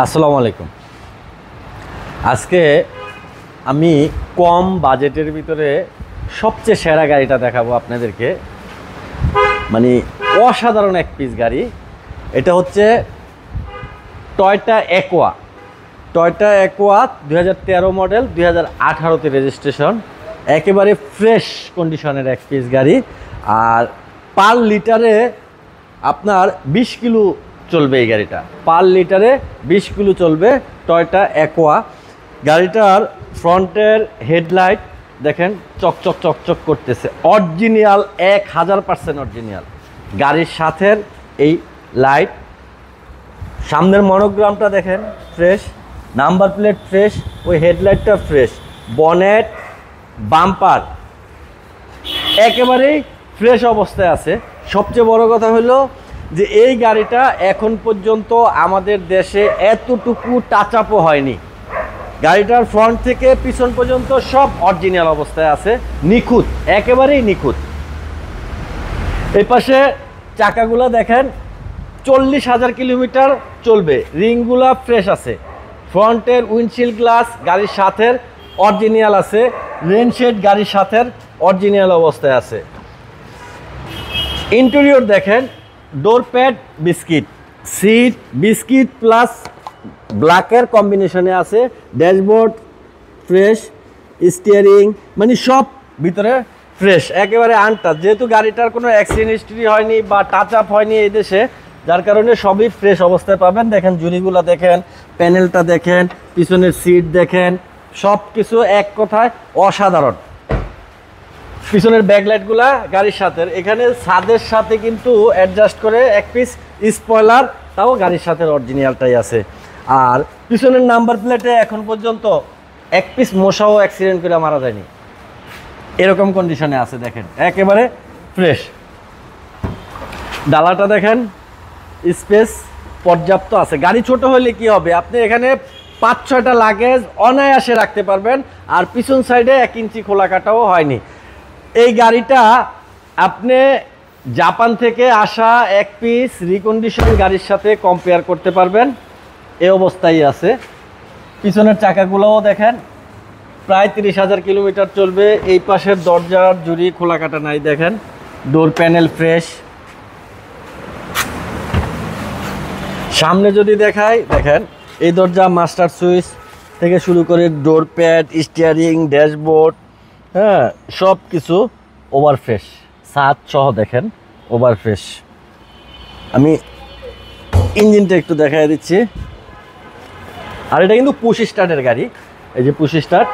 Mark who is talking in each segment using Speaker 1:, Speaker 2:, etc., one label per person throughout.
Speaker 1: আসসালামু আলাইকুম। আজকে আমি কম বাজেটের ভিতরে সবচেয়ে সেরা গাড়িটা দেখাবো আপনাদেরকে। মানে অসাধারণ এক পিস গাড়ি। এটা হচ্ছে Toyota Aqua. Toyota Aqua 2013 model, 2018তে রেজিস্ট্রেশন। একেবারে ফ্রেশ কন্ডিশনের এক পিস গাড়ি। আর পার লিটারে আপনার 20 কিলো চলবে এই গাড়িটা। পার লিটারে 20 কিলো চলবে টয়োটা অ্যাকোয়া। গাড়িটার ফ্রন্টের হেডলাইট দেখেন চকচক চকচক করতেছে, অরিজিনাল 1000% অরিজিনাল। গাড়ির সাথে এই লাইট, সামনের মনোগ্রামটা দেখেন ফ্রেশ, নাম্বার প্লেট ফ্রেশ, ওই হেডলাইটটা ফ্রেশ, বনেট, বাম্পার একেবারেই ফ্রেশ অবস্থায় আছে। সবচেয়ে বড় কথা হলো যে এই গাড়িটা এখন পর্যন্ত আমাদের দেশে এতটুকু টাচ আপও হয়নি। গাড়িটার ফ্রন্ট থেকে পিছন পর্যন্ত সব অরিজিনাল অবস্থায় আছে, নিখুঁত, একেবারেই নিখুঁত। এই পাশে চাকাগুলো দেখেন 40,000 কিলোমিটার চলবে, রিংগুলা ফ্রেশ আছে। ফ্রন্টের উইন্ডশিল্ড গ্লাস গাড়ির সাথে অরিজিনাল আছে, রেনশেড গাড়ির সাথে অরিজিনাল অবস্থায় আছে। ইন্টেরিয়র দেখেন, door pad biscuit, seat biscuit plus ব্ল্যাকের কম্বিনেশনে আছে, ড্যাশবোর্ড ফ্রেশ, স্টিয়ারিং মানে সব ভিতরে ফ্রেশ, একেবারে আনটাচ। যেহেতু গাড়িটার কোনো অ্যাক্সিডেন্ট হিস্ট্রি হয়নি বা টাচ আপ হয়নি এই দেশে, যার কারণে সবই ফ্রেশ অবস্থায় পাবেন। দেখেন জুড়িগুলো দেখেন, প্যানেলটা দেখেন, পিছনের সিট দেখেন, সব কিছু এক কথায় অসাধারণ। পিছনের ব্যাকলাইটগুলা গাড়ির সাথে, এখানে ছাদের সাথে কিন্তু অ্যাডজাস্ট করে এক পিস স্পয়লার, তাও গাড়ির সাথে অরিজিনালটাই আছে। আর পিছনের নাম্বার প্লেটে এখন পর্যন্ত এক পিস মশাও অ্যাক্সিডেন্ট করে মারা যায়নি, এরকম কন্ডিশনে আছে। দেখেন একেবারে ফ্রেশ। ডালাটা দেখেন স্পেস পর্যাপ্ত আছে। গাড়ি ছোট হলে কি হবে, আপনি এখানে 5-6টা লাগেজ অনায়াসে রাখতে পারবেন। আর পিছন সাইডে 1 ইঞ্চি খোলা কাটাও হয়নি। এই গাড়িটা আপনি জাপান থেকে আসা এক পিস রিকন্ডিশন গাড়ির সাথে কম্পেয়ার করতে পারবেন, এই অবস্থায় আছে। পিছনের চাকাগুলোও দেখেন প্রায় 30,000 কিলোমিটার চলবে। এই পাশের দরজার জুড়ি খোলা কাটা নাই, দেখেন ডোর প্যানেল ফ্রেশ। সামনে যদি দেখাই, দেখেন এই দরজা মাস্টার সুইচ থেকে শুরু করে ডোর প্যাড, স্টিয়ারিং, ড্যাশবোর্ড, হ্যাঁ সব কিছু ওভার ফ্রেশ, ছাদ সহ দেখেন ওভার ফ্রেশ। আমি ইঞ্জিনটা একটু দেখাই দিচ্ছি। আর এটা কিন্তু পুশ স্টার্টের গাড়ি, এই যে পুশ স্টার্ট,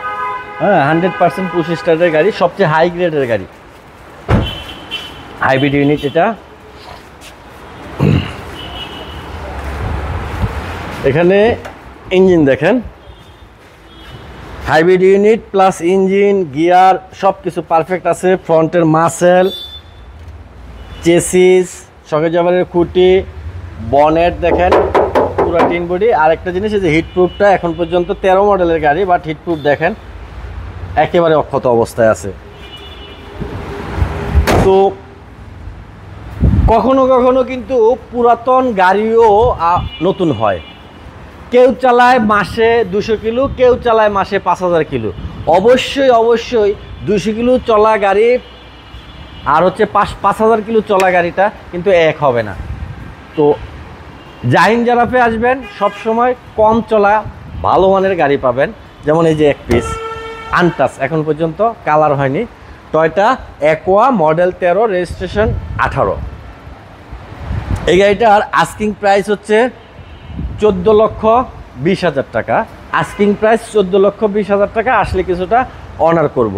Speaker 1: হ্যাঁ 100% পুশ স্টার্টের গাড়ি, সবচেয়ে হাই গ্রেডের গাড়ি, হাইব্রিড ইউনিট এটা। এখানে ইঞ্জিন দেখেন, hybrid unit plus engine, gear সব কিছু পারফেক্ট আছে। ফ্রন্টের মাসেল, চেসিস, শকের জাবারের খুঁটি, বনেট দেখেন পুরো টিন বডি। আরেকটা জিনিস, এই যে হিটপ্রুফটা এখন পর্যন্ত 13 মডেলের গাড়ি, বাট হিটপ্রুফ দেখেন একেবারে অক্ষত অবস্থায় আছে। তো কখনো কখনো কিন্তু পুরাতন গাড়িও নতুন হয়। কেউ চালায় মাসে 200 কিলো, কেউ চালায় মাসে 5,000 কিলো। অবশ্যই অবশ্যই 200 কিলো চলা গাড়ি আর হচ্ছে 5,000 কিলো চলা গাড়িটা কিন্তু এক হবে না। তো জাহিন জারাফে আসবেন, সবসময় কম চলা ভালো মানের গাড়ি পাবেন। যেমন এই যে এক পিস আনটাচ, এখন পর্যন্ত কালার হয়নি, টয়োটা অ্যাকোয়া মডেল 13, রেজিস্ট্রেশন 18। এই গাড়িটার আস্কিং প্রাইস হচ্ছে 14,20,000 টাকা। আস্কিং প্রাইস 14,20,000 টাকা। আসলে কিছুটা অনার করব।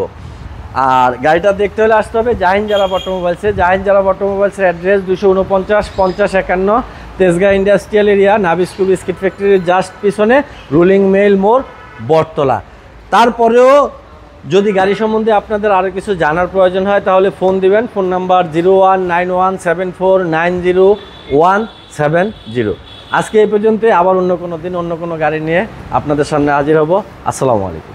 Speaker 1: আর গাড়িটা দেখতে হলে আসতে হবে Jahin জারাফ অটোমোবাইলসে। Jahin জারাফ অটোমোবাইলসের address 249 5051 Tejgaon industrial area, নাভি স্কুল বিস্কিট ফ্যাক্টরির জাস্ট পিছনে, রুলিং মেইল মোড়, বটতলা। তারপরেও যদি গাড়ি সম্বন্ধে আপনাদের আরও কিছু জানার প্রয়োজন হয় তাহলে ফোন দিবেন। Phone number 019174900170। আজকে এই পর্যন্ত, আবার অন্য কোনো দিন অন্য কোনো গাড়ি নিয়ে আপনাদের সামনে হাজির হব। আসসালামু আলাইকুম।